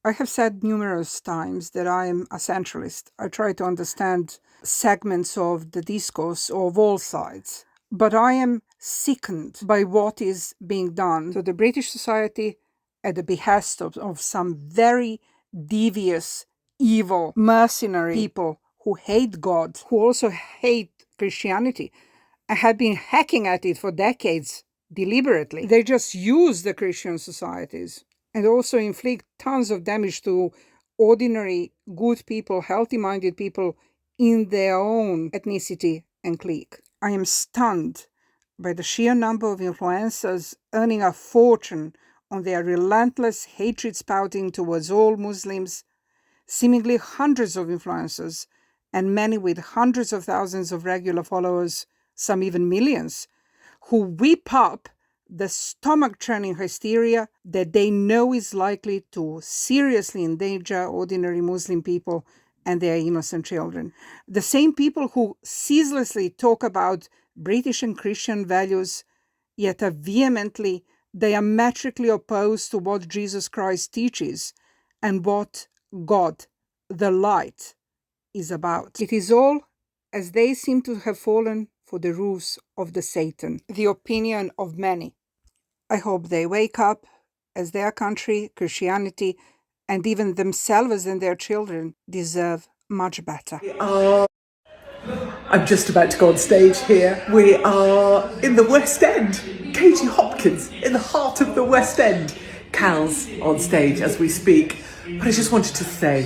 I have said numerous times that I am a centralist. I try to understand segments of the discourse of all sides. But I am sickened by what is being done to the British society at the behest of some very devious, evil, mercenary people who hate God, who also hate Christianity, and have been hacking at it for decades deliberately. They just use the Christian societies and also inflict tons of damage to ordinary, good people, healthy-minded people in their own ethnicity and clique. I am stunned by the sheer number of influencers earning a fortune on their relentless hatred spouting towards all Muslims, seemingly hundreds of influencers, and many with hundreds of thousands of regular followers, some even millions, who whip up the stomach-churning hysteria that they know is likely to seriously endanger ordinary Muslim people and their innocent children. The same people who ceaselessly talk about British and Christian values, yet are vehemently, diametrically opposed to what Jesus Christ teaches and what God, the light, is about. It is all as they seem to have fallen for the ruse of the Satan, the opinion of many. I hope they wake up as their country, Christianity, and even themselves and their children deserve much better. I'm just about to go on stage here. We are in the West End. Katie Hopkins in the heart of the West End. Cal's on stage as we speak. But I just wanted to say,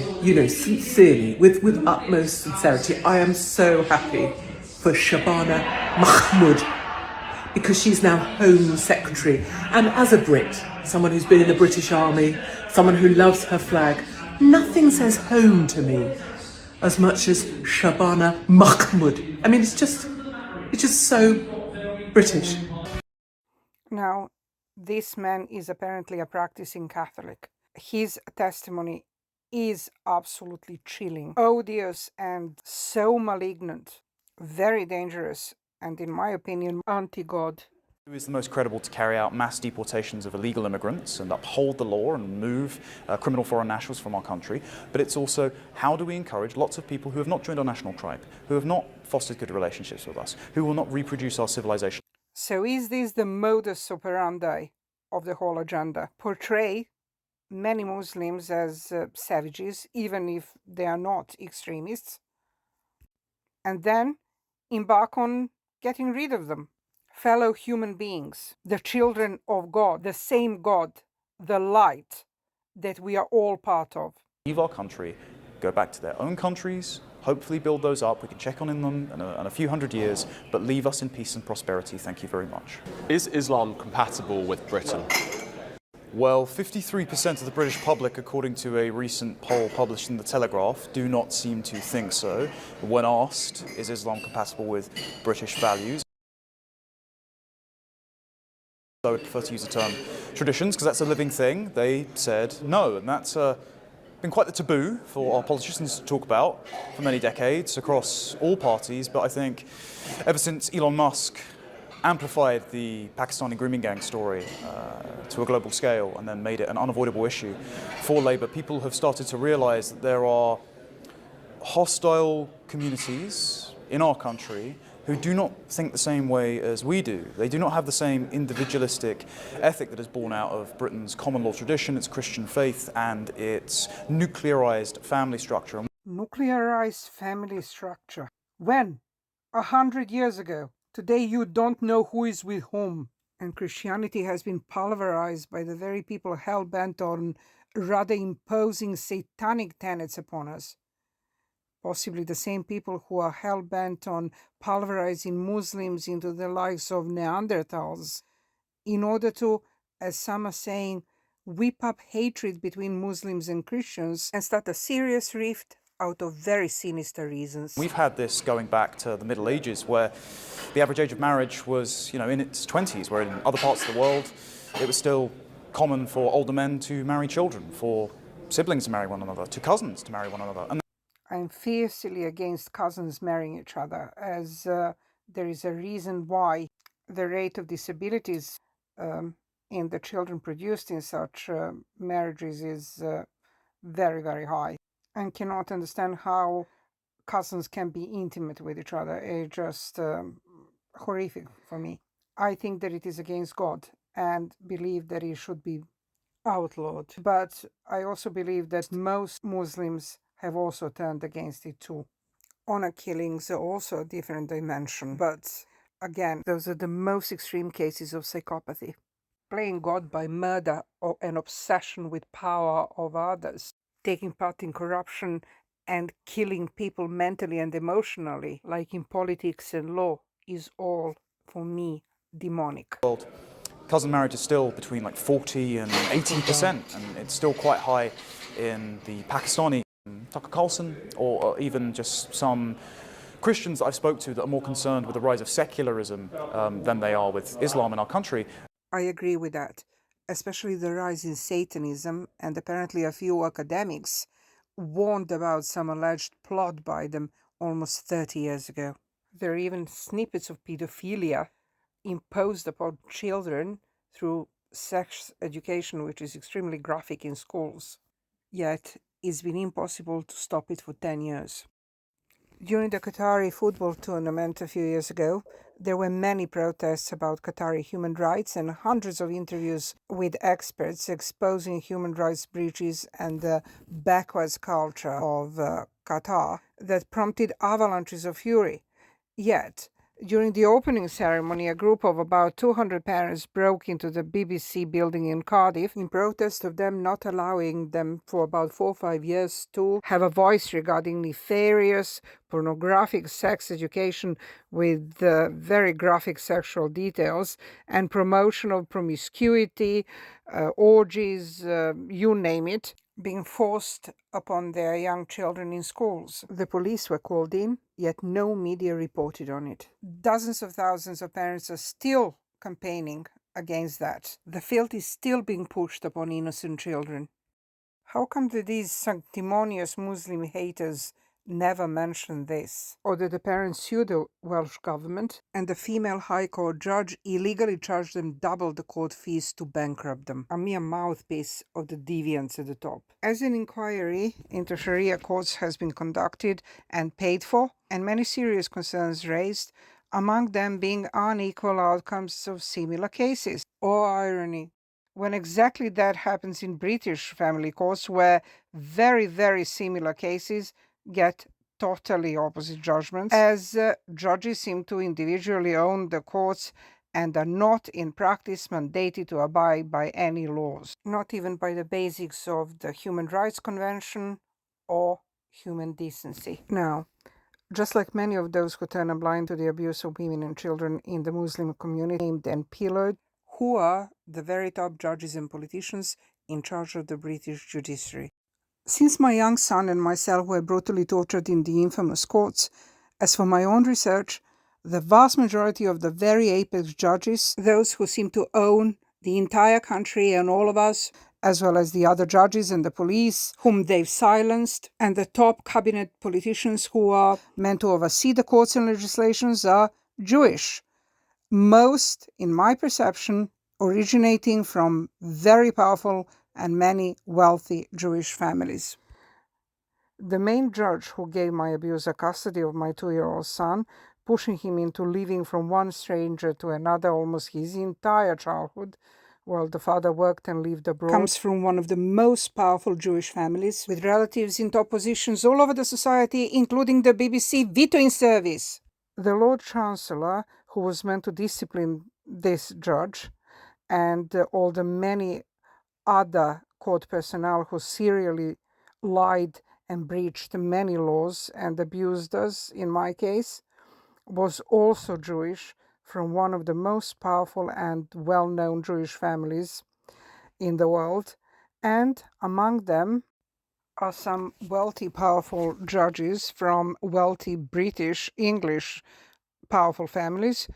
sincerely, with utmost sincerity, I am so happy for Shabana Mahmood because she's now Home Secretary. And as a Brit, someone who's been in the British Army, someone who loves her flag, nothing says home to me as much as Shabana Mahmood. I mean, it's just so British. Now, this man is apparently a practicing Catholic. His testimony is absolutely chilling, odious, and so malignant, very dangerous, and in my opinion, anti-God. Who is the most credible to carry out mass deportations of illegal immigrants and uphold the law and remove criminal foreign nationals from our country? But it's also, how do we encourage lots of people who have not joined our national tribe, who have not fostered good relationships with us, who will not reproduce our civilization? So is this the modus operandi of the whole agenda? Portray many Muslims as savages, even if they are not extremists, and then embark on getting rid of them. Fellow human beings, the children of God, the same God, the light that we are all part of. Leave our country, go back to their own countries, hopefully build those up, we can check on them in a few hundred years, but leave us in peace and prosperity. Thank you very much. Is Islam compatible with Britain? Well, 53% of the British public, according to a recent poll published in The Telegraph, do not seem to think so. When asked, is Islam compatible with British values? I would prefer to use the term traditions, because that's a living thing. They said no, and that's been quite the taboo for our politicians to talk about for many decades across all parties. But I think ever since Elon Musk amplified the Pakistani grooming gang story to a global scale and then made it an unavoidable issue for Labour, people have started to realise that there are hostile communities in our country who do not think the same way as we do. They do not have the same individualistic ethic that is born out of Britain's common law tradition, its Christian faith, and its nuclearized family structure. Nuclearized family structure. When? 100 years ago. Today you don't know who is with whom. And Christianity has been pulverized by the very people hell-bent on rather imposing satanic tenets upon us. Possibly the same people who are hell-bent on pulverizing Muslims into the likes of Neanderthals in order to, as some are saying, whip up hatred between Muslims and Christians and start a serious rift out of very sinister reasons. We've had this going back to the Middle Ages, where the average age of marriage was, in its 20s, where in other parts of the world it was still common for older men to marry children, for siblings to marry one another, to cousins to marry one another. And I'm fiercely against cousins marrying each other, as there is a reason why the rate of disabilities in the children produced in such marriages is very, very high, and cannot understand how cousins can be intimate with each other. It's just horrific for me. I think that it is against God and believe that it should be outlawed. But I also believe that most Muslims have also turned against it too. Honor killings are also a different dimension, but again, those are the most extreme cases of psychopathy. Playing God by murder or an obsession with power of others, taking part in corruption and killing people mentally and emotionally, like in politics and law, is all, for me, demonic. World. Cousin marriage is still between like 40 and 80%, and it's still quite high in the Pakistani Tucker Carlson, or even just some Christians that I've spoke to that are more concerned with the rise of secularism than they are with Islam in our country. I agree with that, especially the rise in Satanism, and apparently a few academics warned about some alleged plot by them almost 30 years ago. There are even snippets of pedophilia imposed upon children through sex education, which is extremely graphic in schools. Yet, it's been impossible to stop it for 10 years. During the Qatari football tournament a few years ago, there were many protests about Qatari human rights and hundreds of interviews with experts exposing human rights breaches and the backwards culture of Qatar that prompted avalanches of fury. Yet, during the opening ceremony, a group of about 200 parents broke into the BBC building in Cardiff in protest of them not allowing them for about 4 or 5 years to have a voice regarding nefarious, pornographic sex education with very graphic sexual details and promotion of promiscuity, orgies, you name it, being forced upon their young children in schools. The police were called in, yet no media reported on it. Dozens of thousands of parents are still campaigning against that. The filth is still being pushed upon innocent children. How come that these sanctimonious Muslim haters never mention this? Or that the parents sued the Welsh government and the female High Court judge illegally charged them double the court fees to bankrupt them, a mere mouthpiece of the deviants at the top. As an inquiry into Sharia courts has been conducted and paid for, and many serious concerns raised, among them being unequal outcomes of similar cases. Or irony, when exactly that happens in British family courts, where very, very similar cases get totally opposite judgments, as judges seem to individually own the courts and are not in practice mandated to abide by any laws, not even by the basics of the Human Rights Convention or human decency. Now, just like many of those who turn a blind to the abuse of women and children in the Muslim community named and pillared, who are the very top judges and politicians in charge of the British judiciary. Since my young son and myself were brutally tortured in the infamous courts, as for my own research, the vast majority of the very apex judges, those who seem to own the entire country and all of us, as well as the other judges and the police, whom they've silenced, and the top cabinet politicians who are meant to oversee the courts and legislations, are Jewish. Most, in my perception, originating from very powerful and many wealthy Jewish families. The main judge who gave my abuser custody of my 2-year-old son, pushing him into living from one stranger to another almost his entire childhood, while the father worked and lived abroad, comes from one of the most powerful Jewish families, with relatives in top positions all over the society, including the BBC vetoing service. The Lord Chancellor, who was meant to discipline this judge, and all the many other court personnel who serially lied and breached many laws and abused us, in my case, was also Jewish, from one of the most powerful and well-known Jewish families in the world, and among them are some wealthy, powerful judges from wealthy British, English powerful families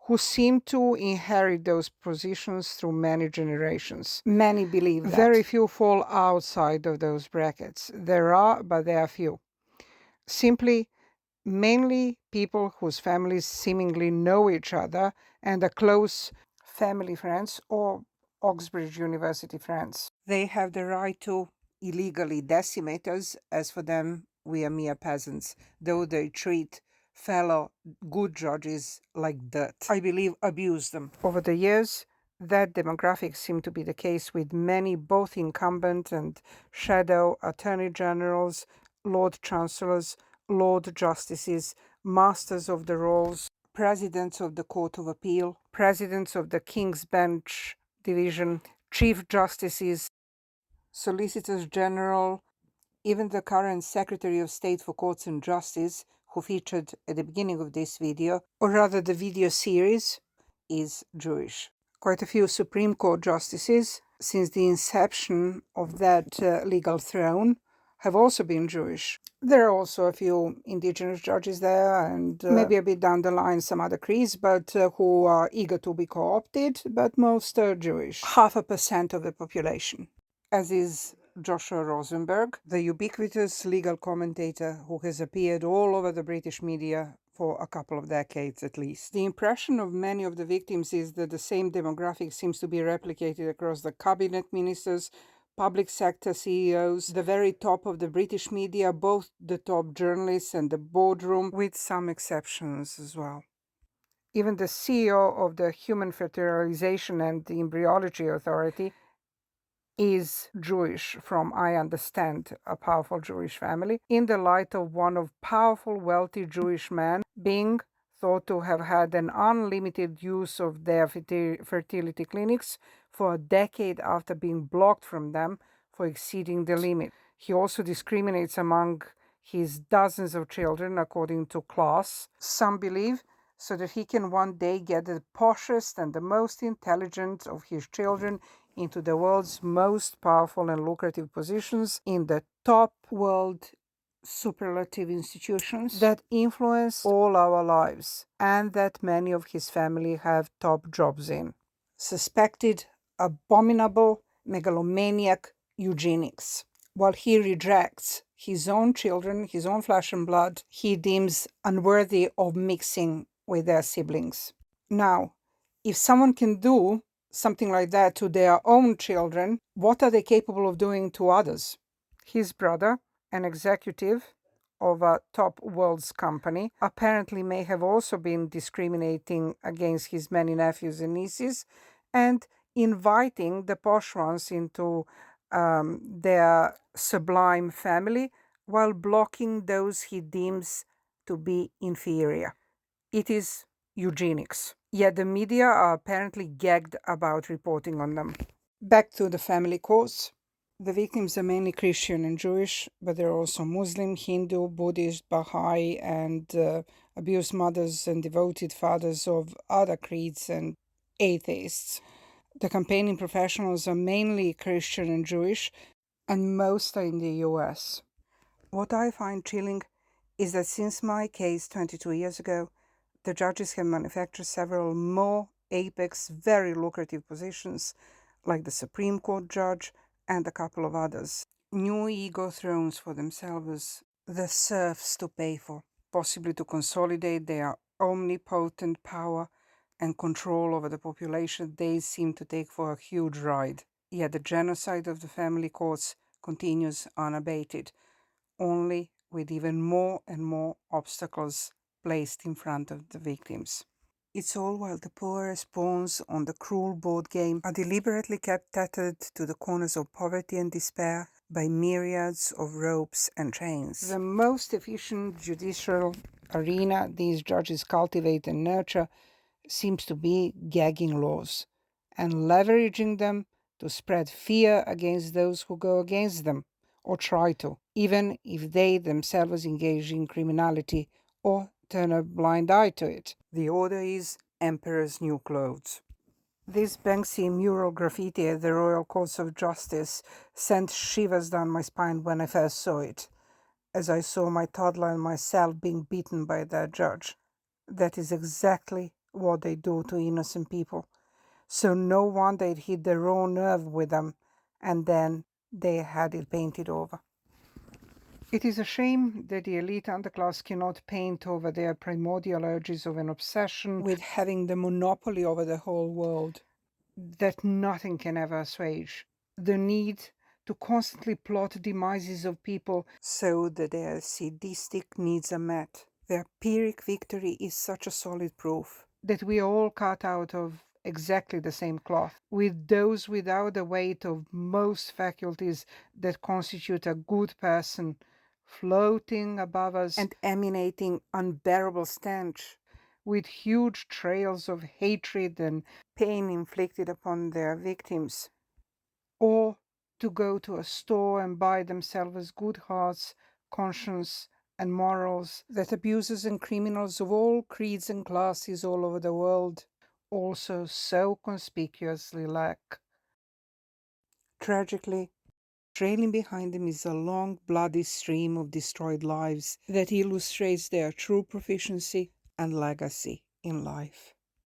who seem to inherit those positions through many generations. Many believe that. Very few fall outside of those brackets. There are, but they are few. Simply, mainly people whose families seemingly know each other and are close family friends or Oxbridge University friends. They have the right to illegally decimate us. As for them, we are mere peasants, though they treat fellow good judges like dirt. I believe abuse them. Over the years, that demographic seemed to be the case with many both incumbent and shadow attorney generals, lord chancellors, lord justices, masters of the rolls, presidents of the Court of Appeal, presidents of the King's Bench Division, chief justices, solicitors general, even the current Secretary of State for Courts and Justice, who featured at the beginning of this video, or rather the video series, is Jewish. Quite a few Supreme Court justices, since the inception of that legal throne, have also been Jewish. There are also a few indigenous judges there, and maybe a bit down the line some other Crees, but who are eager to be co-opted, but most are Jewish. 0.5% of the population, as is Joshua Rosenberg, the ubiquitous legal commentator who has appeared all over the British media for a couple of decades at least. The impression of many of the victims is that the same demographic seems to be replicated across the cabinet ministers, public sector CEOs, the very top of the British media, both the top journalists and the boardroom, with some exceptions as well. Even the CEO of the Human Fertilization and Embryology Authority is Jewish from, I understand, a powerful Jewish family, in the light of one of powerful, wealthy Jewish men being thought to have had an unlimited use of their fertility clinics for a decade after being blocked from them for exceeding the limit. He also discriminates among his dozens of children according to class, some believe, so that he can one day get the poshest and the most intelligent of his children into the world's most powerful and lucrative positions in the top world superlative institutions that influence all our lives and that many of his family have top jobs in. Suspected abominable megalomaniac eugenics. While he rejects his own children, his own flesh and blood, he deems unworthy of mixing with their siblings. Now, if someone can do something like that to their own children, what are they capable of doing to others? His brother, an executive of a top world's company, apparently may have also been discriminating against his many nephews and nieces and inviting the posh ones into their sublime family while blocking those he deems to be inferior. It is eugenics. Yet the media are apparently gagged about reporting on them. Back to the family courts. The victims are mainly Christian and Jewish, but there are also Muslim, Hindu, Buddhist, Baha'i, and abused mothers and devoted fathers of other creeds and atheists. The campaigning professionals are mainly Christian and Jewish, and most are in the US. What I find chilling is that since my case 22 years ago, the judges have manufactured several more apex, very lucrative positions, like the Supreme Court judge and a couple of others. New ego thrones for themselves, the serfs to pay for, possibly to consolidate their omnipotent power and control over the population they seem to take for a huge ride. Yet the genocide of the family courts continues unabated, only with even more and more obstacles placed in front of the victims. It's all while the poorest pawns on the cruel board game are deliberately kept tethered to the corners of poverty and despair by myriads of ropes and chains. The most efficient judicial arena these judges cultivate and nurture seems to be gagging laws and leveraging them to spread fear against those who go against them or try to, even if they themselves engage in criminality or turn a blind eye to it. The order is Emperor's New Clothes. This Banksy mural graffiti at the Royal Courts of Justice sent shivers down my spine when I first saw it, as I saw my toddler and myself being beaten by that judge. That is exactly what they do to innocent people. So no wonder it hit the raw nerve with them, and then they had it painted over. It is a shame that the elite underclass cannot paint over their primordial urges of an obsession with having the monopoly over the whole world that nothing can ever assuage. The need to constantly plot demises of people so that their sadistic needs are met. Their Pyrrhic victory is such a solid proof that we are all cut out of exactly the same cloth, with those without the weight of most faculties that constitute a good person floating above us and emanating unbearable stench, with huge trails of hatred and pain inflicted upon their victims. Or to go to a store and buy themselves good hearts, conscience, and morals that abusers and criminals of all creeds and classes all over the world also so conspicuously lack. Tragically, trailing behind them is a long, bloody stream of destroyed lives that illustrates their true proficiency and legacy in life.